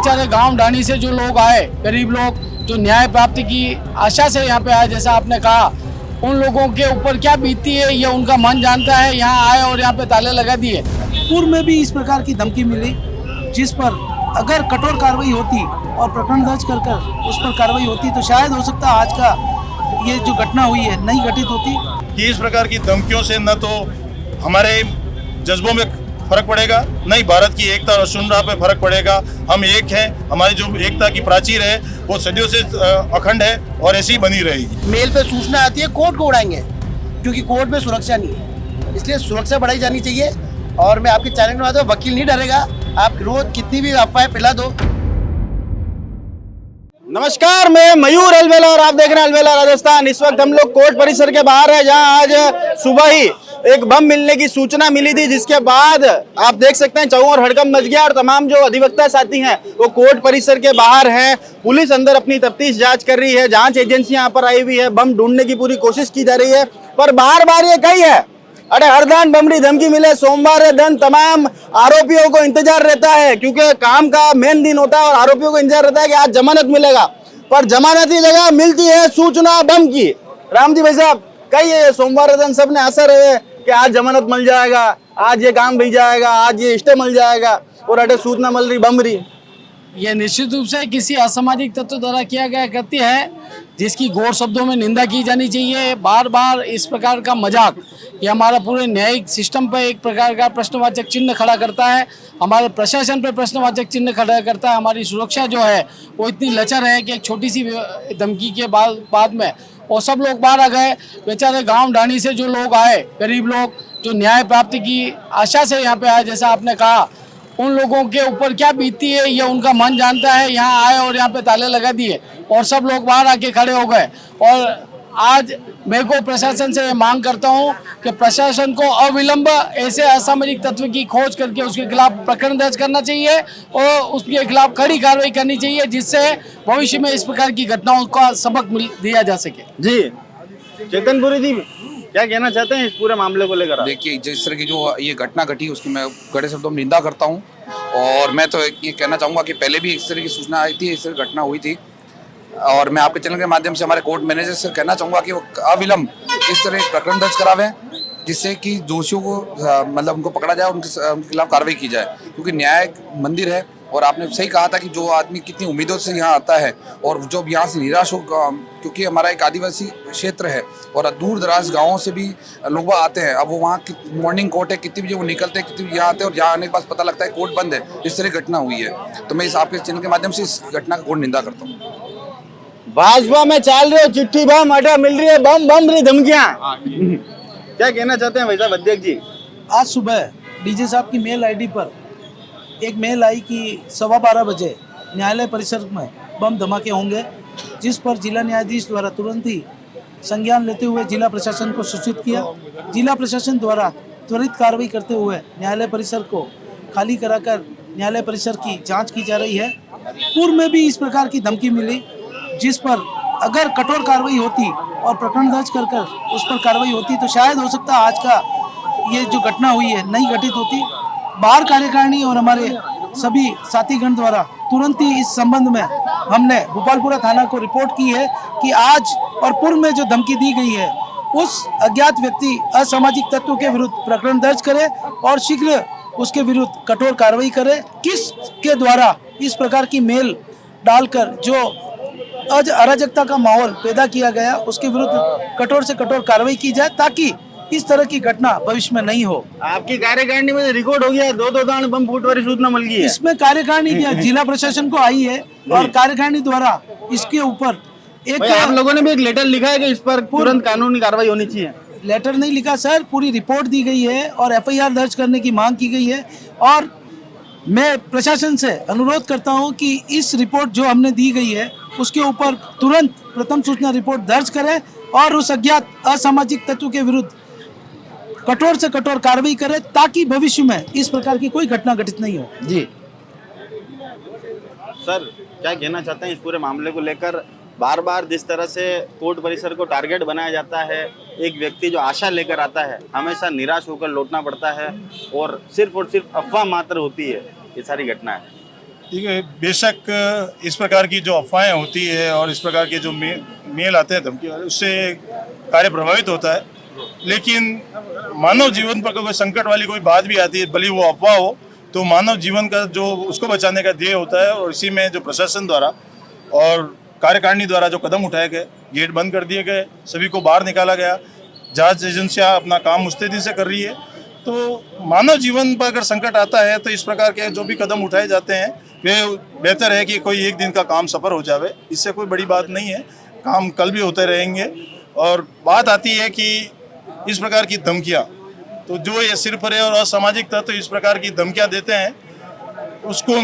बेचारे गांव ढाणी से जो लोग आए, गरीब लोग जो न्याय प्राप्ति की आशा से यहाँ पे आए, जैसा आपने कहा, उन लोगों के ऊपर क्या बीती है ये उनका मन जानता है। यहाँ आए और यहाँ पे ताले लगा दिए। पूर्व में भी इस प्रकार की धमकी मिली, जिस पर अगर कठोर कार्रवाई होती और प्रकरण दर्ज कर उस पर कार्रवाई होती तो शायद हो सकता आज का ये जो घटना हुई है नहीं घटित होती। कि इस प्रकार की धमकियों से न तो हमारे जज्बों में फर्क पड़ेगा, न ही भारत की एकता और सुंदरता पे फर्क पड़ेगा। हम एक हैं, हमारी जो एकता की प्राचीर है वो सदियों से अखंड है और ऐसी ही बनी रहेगी। मेल पे सूचना आती है, कोर्ट को उड़ाएंगे, क्योंकि कोर्ट में सुरक्षा नहीं है, इसलिए सुरक्षा बढ़ाई जानी चाहिए। और मैं आपके चैनल में आता हूँ, वकील नहीं डरेगा, आप रोज कितनी भी अफवाहें फैला दो। नमस्कार, मैं मयूर अलवेला और आप देख रहे हैं अलवेला राजस्थान। इस वक्त हम लोग कोर्ट परिसर के बाहर है, जहां आज सुबह ही एक बम मिलने की सूचना मिली थी, जिसके बाद आप देख सकते हैं चारों ओर हड़कंप मच गया और तमाम जो अधिवक्ता साथी हैं वो कोर्ट परिसर के बाहर हैं। पुलिस अंदर अपनी तफ्तीश जांच कर रही है, जांच एजेंसी यहाँ पर आई हुई है, बम ढूंढने की पूरी कोशिश की जा रही है। पर बार बार ये कही है, अरे हर दिन बमरी धमकी मिले, सोमवार दिन तमाम आरोपियों को इंतजार रहता है, क्योंकि काम का मेन दिन होता है और आरोपियों को इंतजार रहता है कि आज जमानत मिलेगा। पर जमानत की जगह मिलती है सूचना बम की। राम जी भाई साहब, कहिए सोमवार दिन सबने आशा रहे कि आज जमानत मिल जाएगा, आज ये काम भी जाएगा, आज ये स्टे मिल जाएगा, और अटे सूचना मिल रही बमरी। ये निश्चित रूप से किसी असामाजिक तत्व द्वारा किया गया कृत्य है, जिसकी घोर शब्दों में निंदा की जानी चाहिए। बार बार इस प्रकार का मजाक ये हमारा पूरे न्यायिक सिस्टम पर एक प्रकार का प्रश्नवाचक चिन्ह खड़ा करता है, हमारे प्रशासन पर प्रश्नवाचक चिन्ह खड़ा करता है। हमारी सुरक्षा जो है वो इतनी लचर है कि एक छोटी सी धमकी के बाद में और सब लोग बाहर आ गए। बेचारे गांव ढाणी से जो लोग आए, गरीब लोग जो न्याय प्राप्ति की आशा से यहाँ पे आए, जैसा आपने कहा, उन लोगों के ऊपर क्या बीती है ये उनका मन जानता है। यहाँ आए और यहाँ पे ताले लगा दिए और सब लोग बाहर आके खड़े हो गए। और आज मैं को प्रशासन से मांग करता हूँ कि प्रशासन को अविलंब ऐसे असामाजिक तत्व की खोज करके उसके खिलाफ प्रकरण दर्ज करना चाहिए और उसके खिलाफ कड़ी कार्रवाई करनी चाहिए, जिससे भविष्य में इस प्रकार की घटनाओं का सबक दिया जा सके। जी चेतनपुरी जी, क्या कहना चाहते हैं इस पूरे मामले को लेकर? देखिए, जिस तरह की जो ये घटना घटी उसकी मैं कड़े शब्दों में निंदा करता हूँ। और मैं तो ये कहना चाहूँगा कि पहले भी इस तरह की सूचना आई थी, इस तरह घटना हुई थी, और मैं आपके चैनल के माध्यम से हमारे कोर्ट मैनेजर से कहना चाहूँगा कि वो अविलंब इस तरह प्रकरण दर्ज करावें, जिससे कि दोषियों को मतलब उनको पकड़ा जाए, उनके खिलाफ कार्रवाई की जाए। क्योंकि न्याय मंदिर है, और आपने सही कहा था कि जो आदमी कितनी उम्मीदों से यहाँ आता है और जो यहाँ से निराश हो, क्योंकि हमारा एक आदिवासी क्षेत्र है और दूर दराज गाँवों से भी लोग आते हैं। अब वो वहाँ की मॉर्निंग कोर्ट है, कितनी बजे वो निकलते हैं, कितनी यहाँ आते हैं, और यहाँ आने के बाद पता लगता है कोर्ट बंद है। इस तरह घटना हुई है, तो मैं इस आपके चैनल के माध्यम से इस घटना का घोर निंदा करता हूँ। भाजपा में चाल रहे हो चिट्ठी बम, अटा मिल रही है बम बम रही धमकियां। क्या कहना चाहते हैं भाई साहब अध्यक्ष जी? आज सुबह डीजे साहब की मेल आईडी पर एक मेल आई कि 12:15 बजे न्यायालय परिसर में बम धमाके होंगे, जिस पर जिला न्यायाधीश द्वारा तुरंत ही संज्ञान लेते हुए जिला प्रशासन को सूचित किया। जिला प्रशासन द्वारा त्वरित कार्रवाई करते हुए न्यायालय परिसर को खाली कराकर न्यायालय परिसर की जांच की जा रही है। पूर्व में भी इस प्रकार की धमकी मिली, जिस पर अगर कठोर कार्रवाई होती और प्रकरण दर्ज कर उस पर कार्रवाई होती तो शायद हो सकता आज का ये जो घटना हुई है नहीं घटित होती। बार कार्यकारिणी और हमारे सभी साथीगण द्वारा तुरंत ही इस संबंध में हमने भोपालपुरा थाना को रिपोर्ट की है कि आज और पूर्व में जो धमकी दी गई है उस अज्ञात व्यक्ति असामाजिक तत्व के विरुद्ध प्रकरण दर्ज करे और शीघ्र उसके विरुद्ध कठोर कार्रवाई करे। किसके द्वारा इस प्रकार की मेल डालकर जो आज अराजकता का माहौल पैदा किया गया, उसके विरुद्ध कठोर से कठोर कार्रवाई की जाए, ताकि इस तरह की घटना भविष्य में नहीं हो। आपकी कार्यकारिणी में रिकॉर्ड हो गया है, 2 दान बम फूट वाली सूचना मिल गई है। इसमें कार्यकारिणी जिला प्रशासन को आई है और कार्यकारिणी द्वारा इसके ऊपर एक आप लोगों ने भी एक लेटर लिखा है कि इस पर तुरंत कानूनी कार्रवाई होनी चाहिए। लेटर नहीं लिखा सर, पूरी रिपोर्ट दी गई है और FIR दर्ज करने की मांग की गई है। और मैं प्रशासन से अनुरोध करता हूं कि इस रिपोर्ट जो हमने दी गई है उसके ऊपर तुरंत प्रथम सूचना रिपोर्ट दर्ज करें और उस अज्ञात असामाजिक तत्व के विरुद्ध कठोर से कठोर कार्रवाई करें, ताकि भविष्य में इस प्रकार की कोई घटना घटित नहीं हो। जी सर, क्या कहना चाहते हैं इस पूरे मामले को लेकर? बार बार जिस तरह से कोर्ट परिसर को टारगेट बनाया जाता है, एक व्यक्ति जो आशा लेकर आता है हमेशा निराश होकर लौटना पड़ता है और सिर्फ अफवाह मात्र होती है ये सारी घटना है। देखिए, बेशक इस प्रकार की जो अफवाहें होती है और इस प्रकार के जो मेल आते हैं धमकी वाले, उससे कार्य प्रभावित होता है। लेकिन मानव जीवन पर कोई संकट वाली कोई बात भी आती है, भले वो अफवाह हो, तो मानव जीवन का जो उसको बचाने का ध्येय होता है। और इसी में जो प्रशासन द्वारा और कार्यकारिणी द्वारा जो कदम उठाए गए, गेट बंद कर दिए गए, सभी को बाहर निकाला गया, जांच एजेंसियां अपना काम मुस्तैदी से कर रही है। तो मानव जीवन पर अगर संकट आता है तो इस प्रकार के जो भी कदम उठाए जाते हैं वे बेहतर है कि कोई एक दिन का काम सफल हो जावे, इससे कोई बड़ी बात नहीं है, काम कल भी होते रहेंगे। और बात आती है कि इस प्रकार की धमकियाँ, तो जो ये सिरफरे और असामाजिक तत्व तो इस प्रकार की धमकियाँ देते हैं, उसको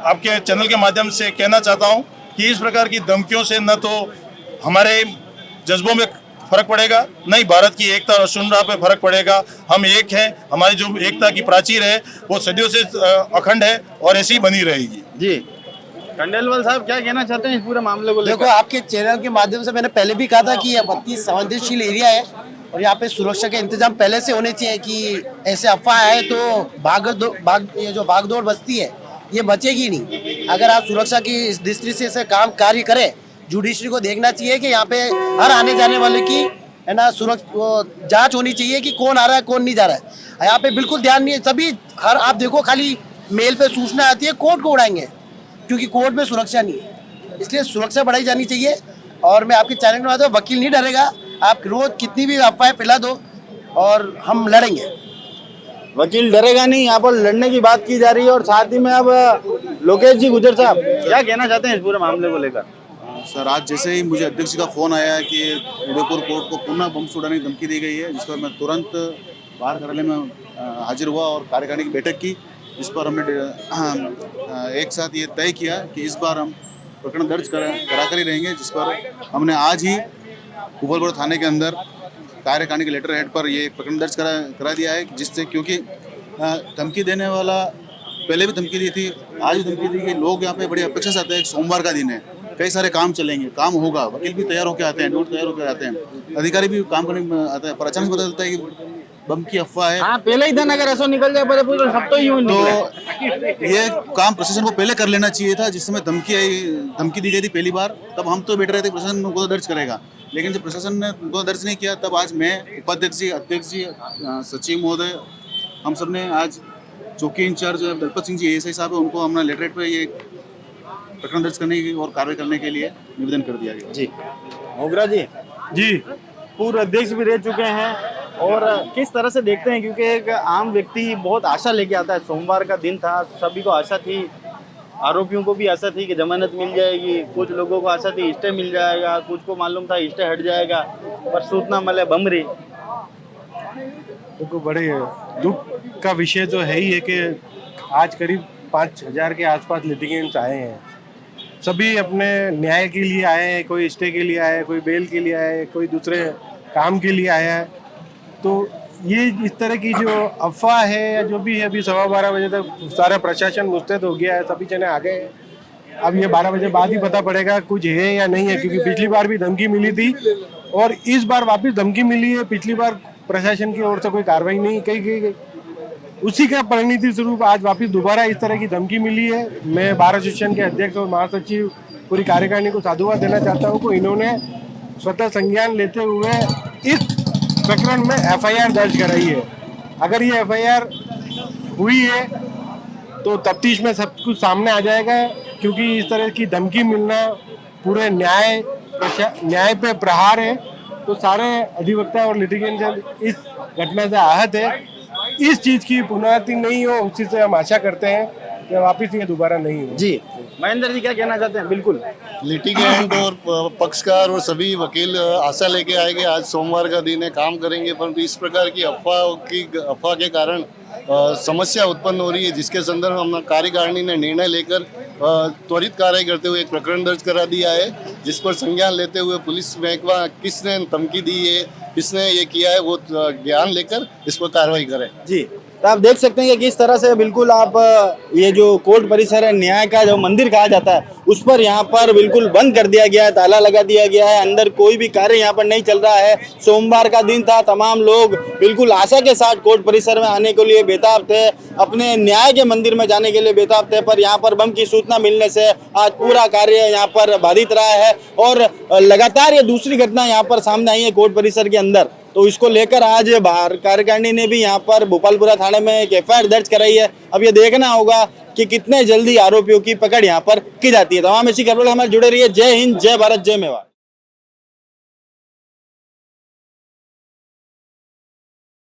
आपके चैनल के माध्यम से कहना चाहता हूँ कि इस प्रकार की धमकियों से न तो हमारे जज्बों में फर्क पड़ेगा, न ही भारत की एकता और अखंडता पे फर्क पड़ेगा। हम एक हैं, हमारी जो एकता की प्राचीर है वो सदियों से अखंड है और ऐसी ही बनी रहेगी। जी, खंडेलवाल साहब क्या कहना चाहते हैं इस पूरे मामले को देखो, लेकर? आपके चैनल के माध्यम से मैंने पहले भी कहा था कि यह अति संवेदनशील एरिया है और यहाँ पे सुरक्षा के इंतजाम पहले से होने चाहिए कि ऐसे अफवाह है तो ये जो भागदौड़ बचती है ये बचेगी नहीं। अगर आप सुरक्षा की इस दृष्टि से ऐसे कार्य करें, जुडिशरी को देखना चाहिए कि यहाँ पे हर आने जाने वाले की है ना जांच होनी चाहिए कि कौन आ रहा है कौन नहीं जा रहा है। यहाँ पे बिल्कुल ध्यान नहीं है, सभी आप देखो खाली मेल पे सूचना आती है, कोर्ट को उड़ाएंगे क्योंकि कोर्ट में सुरक्षा नहीं है, इसलिए सुरक्षा बढ़ाई जानी चाहिए। और मैं आपके चैनल में आता हूँ, वकील नहीं डरेगा, आप रोज कितनी भी अफवाहें फैला दो और हम लड़ेंगे। वकील डरेगा नहीं, यहाँ पर लड़ने की बात की जा रही है। और साथ ही में अब लोकेश जी गुजर साहब क्या कहना चाहते हैं इस पूरे मामले को लेकर? सर, आज जैसे ही मुझे अध्यक्ष का फ़ोन आया है कि उदयपुर कोर्ट को पुनः बम सुड़ाने की धमकी दी गई है, जिस पर मैं तुरंत बाहर कार्यालय में हाजिर हुआ और कार्यकारिणी की बैठक की, जिस पर हमने एक साथ ये तय किया कि इस बार हम प्रकरण दर्ज करा कर ही रहेंगे। जिस पर हमने आज ही कुबलपुर थाने के अंदर कार्यकारिणी के लेटर हेड पर ये प्रकरण दर्ज करा दिया है, जिससे क्योंकि धमकी देने वाला पहले भी धमकी दी थी, आज भी धमकी दी गई। लोग यहाँ पे बड़ी अपेक्षा से आते हैं, सोमवार का दिन है, कई सारे काम चलेंगे, काम होगा, वकील भी तैयार होकर आते हैं, ड्यूटी तैयार होकर आते हैं, अधिकारी भी काम करने में आता है, पर अचानक पता चलता है कि बम की अफवाह है। हाँ, पहले ही दिन अगर ऐसा निकल जाए तो सब तो यूं निकले। तो ये काम प्रशासन को पहले कर लेना चाहिए था। जिस समय धमकी दी गई थी पहली बार, तब हम तो बैठ रहे थे प्रशासन को दर्ज करेगा, लेकिन जब प्रशासन ने उनको दर्ज नहीं किया, तब आज मैं, उपाध्यक्ष जी, अध्यक्ष जी, सचिव महोदय, हम सब ने आज चौकी इंचार्ज दलपत सिंह जी ASI साहब है, उनको हमने लेटर हेड पर ये प्रकरण दर्ज करने की और कार्रवाई करने के लिए निवेदन कर दिया गया। जी, मोगरा जी जी, पूर्व अध्यक्ष भी रह चुके हैं और किस तरह से देखते हैं, क्योंकि एक आम व्यक्ति बहुत आशा लेके आता है, सोमवार का दिन था, सभी को आशा थी, आरोपियों को भी आशा थी कि जमानत मिल जाएगी, कुछ लोगों को आशा थी स्टे मिल जाएगा, कुछ को मालूम था स्टे हट जाएगा, पर सूचना मिले बमरी। देखो, बड़े दुख का विषय तो है ही है कि आज करीब 5,000 के आसपास लिटिगेंट्स आए हैं, सभी अपने न्याय के लिए आए हैं, कोई स्टे के लिए आया है, कोई बेल के लिए आया है, कोई दूसरे काम के लिए आया है। तो ये इस तरह की जो अफवाह है या जो भी है, अभी 12:15 बजे तक सारा प्रशासन मुस्तैद हो गया है, सभी जने आ गए हैं। अब ये 12 बजे बाद ही पता पड़ेगा कुछ है या नहीं है, क्योंकि पिछली बार भी धमकी मिली थी और इस बार वापस धमकी मिली है। पिछली बार प्रशासन की ओर से कोई कार्रवाई नहीं की, उसी का परिणति स्वरूप आज वापस दोबारा इस तरह की धमकी मिली है। मैं बार एसोसिएशन के अध्यक्ष और महासचिव पूरी कार्यकारिणी को साधुवाद देना चाहता हूँ कि इन्होंने स्वतः संज्ञान लेते हुए इस प्रकरण में FIR दर्ज कराई है। अगर ये FIR हुई है तो तफ्तीश में सब कुछ सामने आ जाएगा, क्योंकि इस तरह की धमकी मिलना पूरे न्याय पे प्रहार है। तो सारे अधिवक्ता और लिटिगेंट इस घटना से आहत है। इस चीज की पुनरावृत्ति नहीं हो, उसी से हम आशा करते हैं कि वापस ये दोबारा नहीं हो। जी, महेंद्र जी क्या कहना चाहते हैं? बिल्कुल, लिटिगेंट और पक्षकार और सभी वकील आशा लेके आएंगे, आज सोमवार का दिन है, काम करेंगे, परंतु इस प्रकार की अफवाह के कारण समस्या उत्पन्न हो रही है, जिसके संदर्भ में कार्यकारिणी ने निर्णय लेकर त्वरित कार्य करते हुए एक प्रकरण दर्ज करा दिया है, जिस पर संज्ञान लेते हुए पुलिस महकमा किसने धमकी दी है, किसने ये किया है, वो ज्ञान लेकर इस पर कार्रवाई करे। जी, तो तो आप देख सकते हैं कि किस तरह से बिल्कुल आप ये जो कोर्ट परिसर है, न्याय का जो मंदिर कहा जाता है, उस पर यहाँ पर बिल्कुल बंद कर दिया गया है, ताला लगा दिया गया है। अंदर कोई भी कार्य यहाँ पर नहीं चल रहा है। सोमवार का दिन था, तमाम लोग बिल्कुल आशा के साथ कोर्ट परिसर में आने के लिए बेताब थे, अपने न्याय के मंदिर में जाने के लिए बेताब थे, पर यहाँ पर बम की सूचना मिलने से आज पूरा कार्य यहाँ पर बाधित रहा है। और लगातार ये दूसरी घटना यहाँ पर सामने आई है कोर्ट परिसर के अंदर, तो इसको लेकर आज बाहर कार्यकारिणी ने भी यहाँ पर भोपालपुरा थाने में एक एफआईआर दर्ज कराई है। अब ये देखना होगा कि कितने जल्दी आरोपियों की पकड़ यहाँ पर की जाती है। तमाम ऐसी खबरों हमारे जुड़े रहिए। जय हिंद, जय भारत, जय मेवाड़।